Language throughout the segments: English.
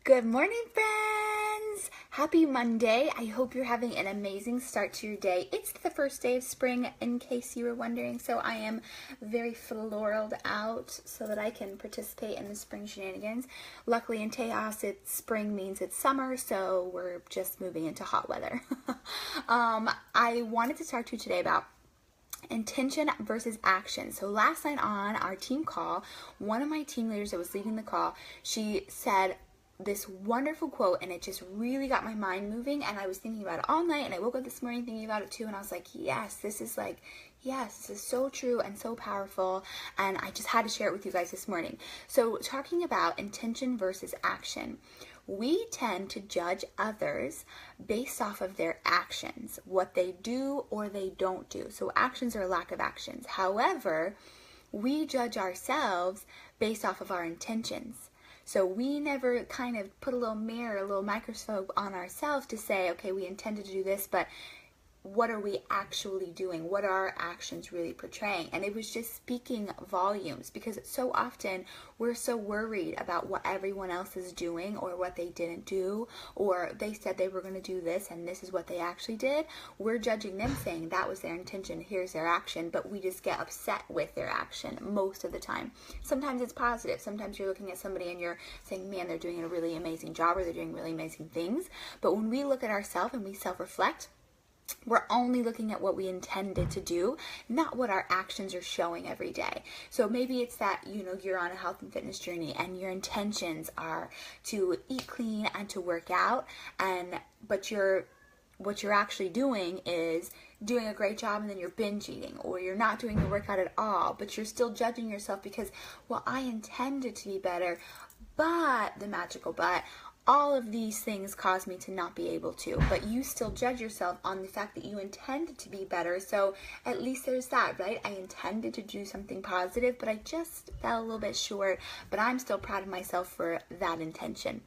Good morning, friends! Happy Monday. I hope you're having an amazing start to your day. It's the first day of spring, in case you were wondering, so I am very floraled out so that I can participate in the spring shenanigans. Luckily in Tejas, spring means it's summer, so we're just moving into hot weather. I wanted to talk to you today about intention versus action. So last night on our team call, one of my team leaders that was leading the call, she said this wonderful quote, and it just really got my mind moving, and I was thinking about it all night, and I woke up this morning thinking about it too, and I was like, yes, this is so true and so powerful, and I just had to share it with you guys this morning. So talking about intention versus action, we tend to judge others based off of their actions, what they do or they don't do. So actions are a lack of actions. However, we judge ourselves based off of our intentions. So we never kind of put a little mirror, a little microscope on ourselves to say, okay, we intended to do this, but what are we actually doing? What are our actions really portraying? And it was just speaking volumes, because so often we're so worried about what everyone else is doing or what they didn't do, or they said they were going to do this and this is what they actually did. We're judging them, saying that was their intention, here's their action, but we just get upset with their action most of the time. Sometimes it's positive. Sometimes you're looking at somebody and you're saying, man, they're doing a really amazing job, or they're doing really amazing things. But when we look at ourselves and we self-reflect, we're only looking at what we intended to do, not what our actions are showing every day. So maybe it's that, you're on a health and fitness journey and your intentions are to eat clean and to work out, but what you're actually doing is doing a great job, and then you're binge eating, or you're not doing the workout at all, but you're still judging yourself because, well, I intended to be better, but the magical but, all of these things cause me to not be able to, but you still judge yourself on the fact that you intended to be better. So at least there's that, right? I intended to do something positive, but I just fell a little bit short, but I'm still proud of myself for that intention.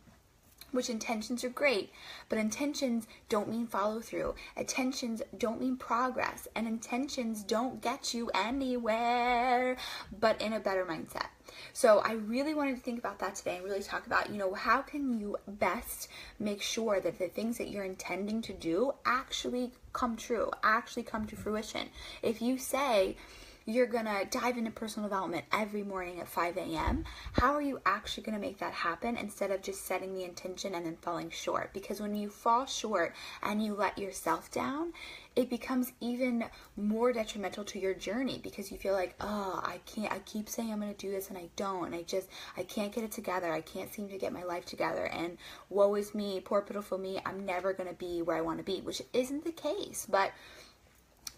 Which intentions are great, but intentions don't mean follow through. Intentions don't mean progress, and intentions don't get you anywhere but in a better mindset. So I really wanted to think about that today and really talk about, how can you best make sure that the things that you're intending to do actually come true, actually come to fruition. If you say you're gonna dive into personal development every morning at 5 a.m. How are you actually gonna make that happen instead of just setting the intention and then falling short? Because when you fall short and you let yourself down, it becomes even more detrimental to your journey, because you feel like, oh, I keep saying I'm gonna do this and I don't, and I can't get it together. I can't seem to get my life together, and woe is me, poor pitiful me, I'm never gonna be where I wanna be, which isn't the case. But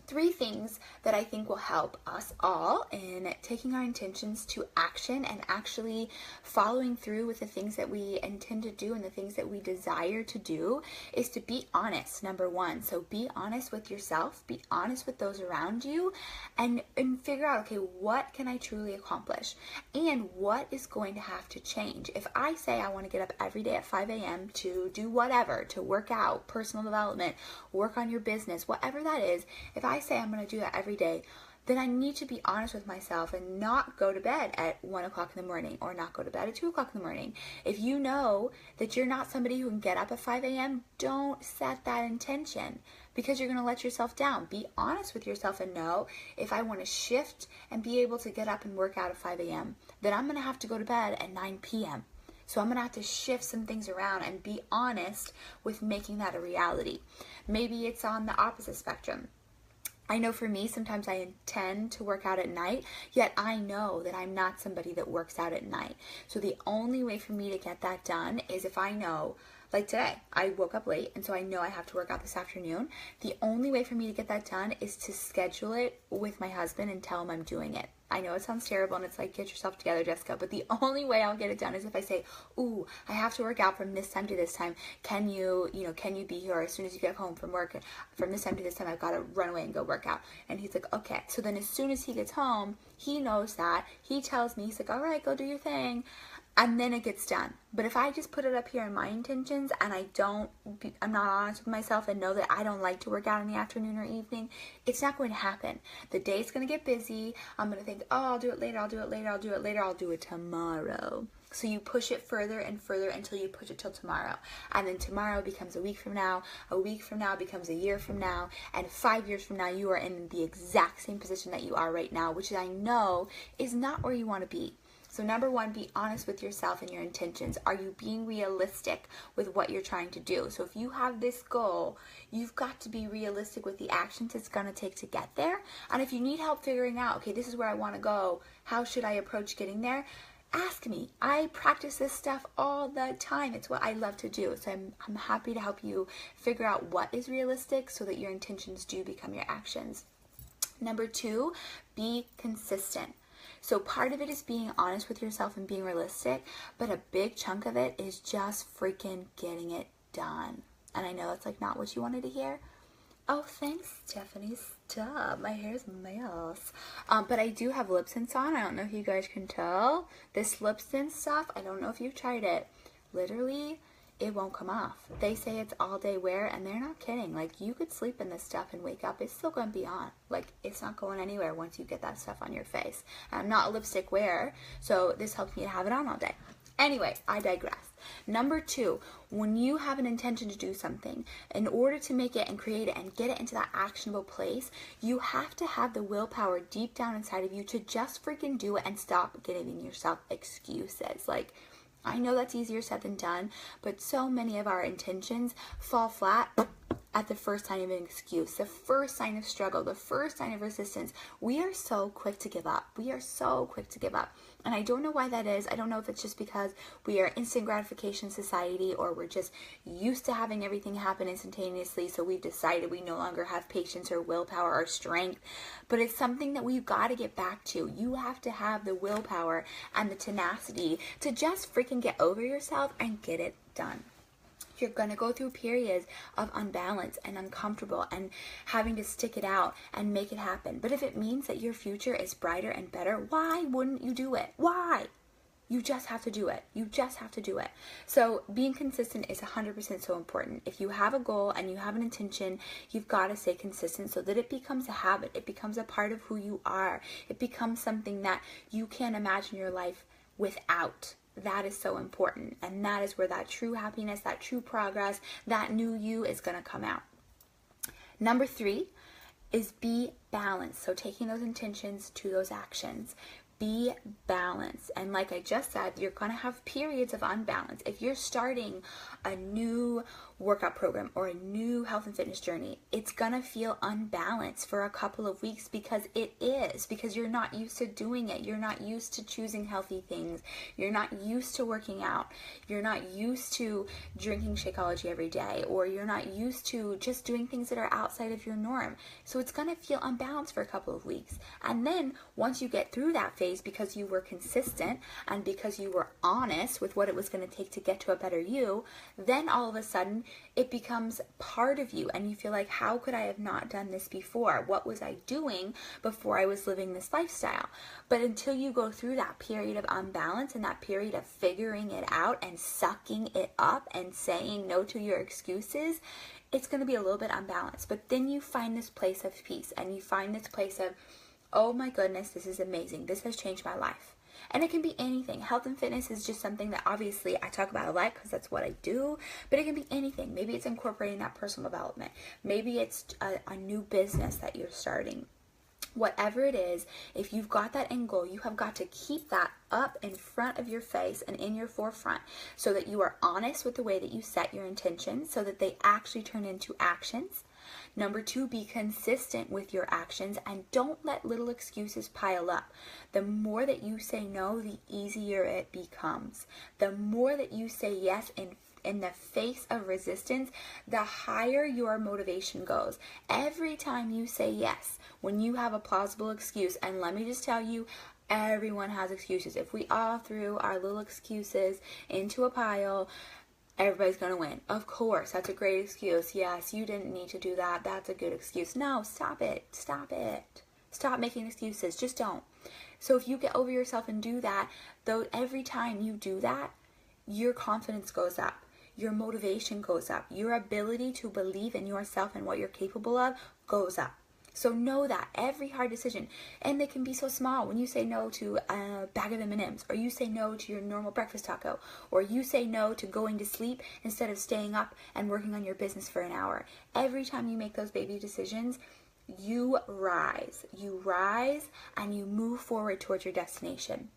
3 things that I think will help us all in taking our intentions to action and actually following through with the things that we intend to do and the things that we desire to do is to be honest, number 1. So be honest with yourself, be honest with those around you, and figure out, okay, what can I truly accomplish? And what is going to have to change? If I say I want to get up every day at 5 a.m. to do whatever, to work out, personal development, work on your business, whatever that is, if I say I'm going to do that every day, then I need to be honest with myself and not go to bed at 1 o'clock in the morning, or not go to bed at 2 o'clock in the morning. If you know that you're not somebody who can get up at 5 a.m., don't set that intention, because you're going to let yourself down. Be honest with yourself and know, if I want to shift and be able to get up and work out at 5 a.m., then I'm going to have to go to bed at 9 p.m. So I'm going to have to shift some things around and be honest with making that a reality. Maybe it's on the opposite spectrum. I know for me, sometimes I intend to work out at night, yet I know that I'm not somebody that works out at night. So the only way for me to get that done is if I know, like today, I woke up late, and so I know I have to work out this afternoon. The only way for me to get that done is to schedule it with my husband and tell him I'm doing it. I know it sounds terrible, and it's like, get yourself together, Jessica, but the only way I'll get it done is if I say, ooh, I have to work out from this time to this time. Can you be here as soon as you get home from work? From this time to this time, I've got to run away and go work out. And he's like, okay. So then as soon as he gets home, he knows that. He tells me, he's like, all right, go do your thing. And then it gets done. But if I just put it up here in my intentions and I'm not honest with myself and know that I don't like to work out in the afternoon or evening, it's not going to happen. The day's going to get busy. I'm going to think, oh, I'll do it later, I'll do it later, I'll do it later, I'll do it tomorrow. So you push it further and further until you push it till tomorrow. And then tomorrow becomes a week from now becomes a year from now, and 5 years from now you are in the exact same position that you are right now, which I know is not where you want to be. So number one, be honest with yourself and your intentions. Are you being realistic with what you're trying to do? So if you have this goal, you've got to be realistic with the actions it's going to take to get there. And if you need help figuring out, okay, this is where I want to go, how should I approach getting there? Ask me. I practice this stuff all the time. It's what I love to do. So I'm happy to help you figure out what is realistic so that your intentions do become your actions. Number two, be consistent. So part of it is being honest with yourself and being realistic, but a big chunk of it is just freaking getting it done. And I know that's like not what you wanted to hear. Oh, thanks, Stephanie. Stop. My hair's a mess. But I do have lip tints on. I don't know if you guys can tell. This lip tint stuff, I don't know if you've tried it. Literally, it won't come off. They say it's all day wear, and they're not kidding. Like, you could sleep in this stuff and wake up. It's still going to be on. Like, it's not going anywhere once you get that stuff on your face. I'm not a lipstick wearer, so this helps me to have it on all day. Anyway, I digress. Number two, when you have an intention to do something, in order to make it and create it and get it into that actionable place, you have to have the willpower deep down inside of you to just freaking do it and stop giving yourself excuses. Like, I know that's easier said than done, but so many of our intentions fall flat at the first sign of an excuse, the first sign of struggle, the first sign of resistance. We are so quick to give up. We are so quick to give up. And I don't know why that is. I don't know if it's just because we are instant gratification society, or we're just used to having everything happen instantaneously, so we've decided we no longer have patience or willpower or strength. But it's something that we've got to get back to. You have to have the willpower and the tenacity to just freaking get over yourself and get it done. You're going to go through periods of unbalance and uncomfortable and having to stick it out and make it happen. But if it means that your future is brighter and better, why wouldn't you do it? Why? You just have to do it. You just have to do it. So being consistent is 100% so important. If you have a goal and you have an intention, you've got to stay consistent so that it becomes a habit. It becomes a part of who you are. It becomes something that you can't imagine your life without. That is so important, and that is where that true happiness, that true progress, that new you is going to come out. Number three is be balanced. So taking those intentions to those actions. Be balanced. And like I just said, you're going to have periods of unbalance. If you're starting a new workout program or a new health and fitness journey, it's going to feel unbalanced for a couple of weeks because you're not used to doing it. You're not used to choosing healthy things. You're not used to working out. You're not used to drinking Shakeology every day, or you're not used to just doing things that are outside of your norm. So it's going to feel unbalanced for a couple of weeks. And then once you get through that phase, because you were consistent and because you were honest with what it was going to take to get to a better you, then all of a sudden it becomes part of you and you feel like, how could I have not done this before? What was I doing before I was living this lifestyle? But until you go through that period of unbalance and that period of figuring it out and sucking it up and saying no to your excuses, it's going to be a little bit unbalanced. But then you find this place of peace and you find this place of, oh my goodness, this is amazing. This has changed my life. And it can be anything. Health and fitness is just something that obviously I talk about a lot because that's what I do. But it can be anything. Maybe it's incorporating that personal development. Maybe it's a new business that you're starting. Whatever it is, if you've got that end goal, you have got to keep that up in front of your face and in your forefront so that you are honest with the way that you set your intentions so that they actually turn into actions. Number two, be consistent with your actions and don't let little excuses pile up. The more that you say no, the easier it becomes. The more that you say yes in the face of resistance, the higher your motivation goes. Every time you say yes, when you have a plausible excuse, and let me just tell you, everyone has excuses. If we all threw our little excuses into a pile, everybody's going to win. Of course, that's a great excuse. Yes, you didn't need to do that. That's a good excuse. No, stop it. Stop it. Stop making excuses. Just don't. So if you get over yourself and do that, though, every time you do that, your confidence goes up. Your motivation goes up. Your ability to believe in yourself and what you're capable of goes up. So know that every hard decision, and they can be so small, when you say no to a bag of M&Ms, or you say no to your normal breakfast taco, or you say no to going to sleep instead of staying up and working on your business for an hour. Every time you make those baby decisions, you rise. You rise and you move forward towards your destination.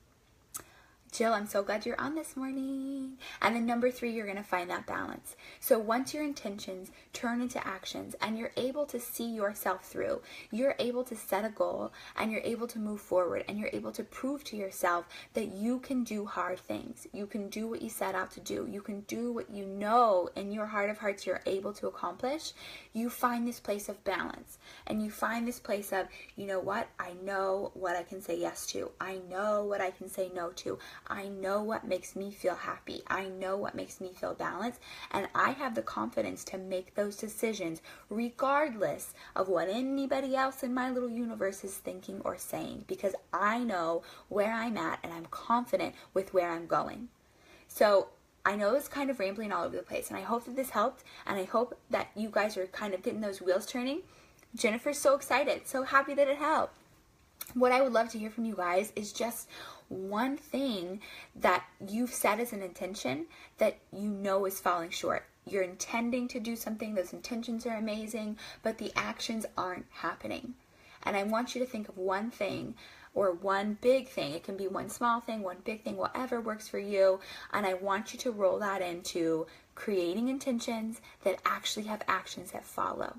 Jill, I'm so glad you're on this morning. And then number 3, you're going to find that balance. So once your intentions turn into actions and you're able to see yourself through, you're able to set a goal and you're able to move forward and you're able to prove to yourself that you can do hard things. You can do what you set out to do. You can do what you know in your heart of hearts you're able to accomplish. You find this place of balance and you find this place of, you know what? I know what I can say yes to. I know what I can say no to. I know what makes me feel happy. I know what makes me feel balanced. And I have the confidence to make those decisions regardless of what anybody else in my little universe is thinking or saying, because I know where I'm at and I'm confident with where I'm going. So I know it's kind of rambling all over the place, and I hope that this helped, and I hope that you guys are kind of getting those wheels turning. Jennifer's so excited, so happy that it helped. What I would love to hear from you guys is just one thing that you've set as an intention that you know is falling short. You're intending to do something, those intentions are amazing, but the actions aren't happening. And I want you to think of one thing or one big thing. It can be one small thing, one big thing, whatever works for you. And I want you to roll that into creating intentions that actually have actions that follow.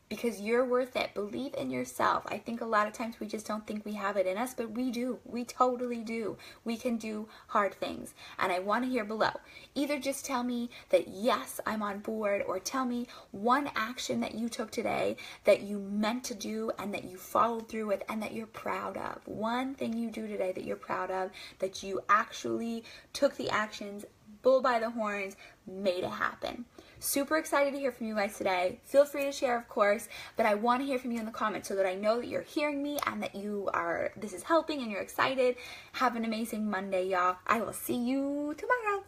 Because you're worth it. Believe in yourself. I think a lot of times we just don't think we have it in us, but we do. We totally do. We can do hard things. And I want to hear below. Either just tell me that yes, I'm on board, or tell me one action that you took today that you meant to do and that you followed through with and that you're proud of. One thing you do today that you're proud of, that you actually took the actions, bull by the horns, made it happen. Super excited to hear from you guys today. Feel free to share, of course, but I want to hear from you in the comments so that I know that you're hearing me and that this is helping and you're excited. Have an amazing Monday, y'all. I will see you tomorrow.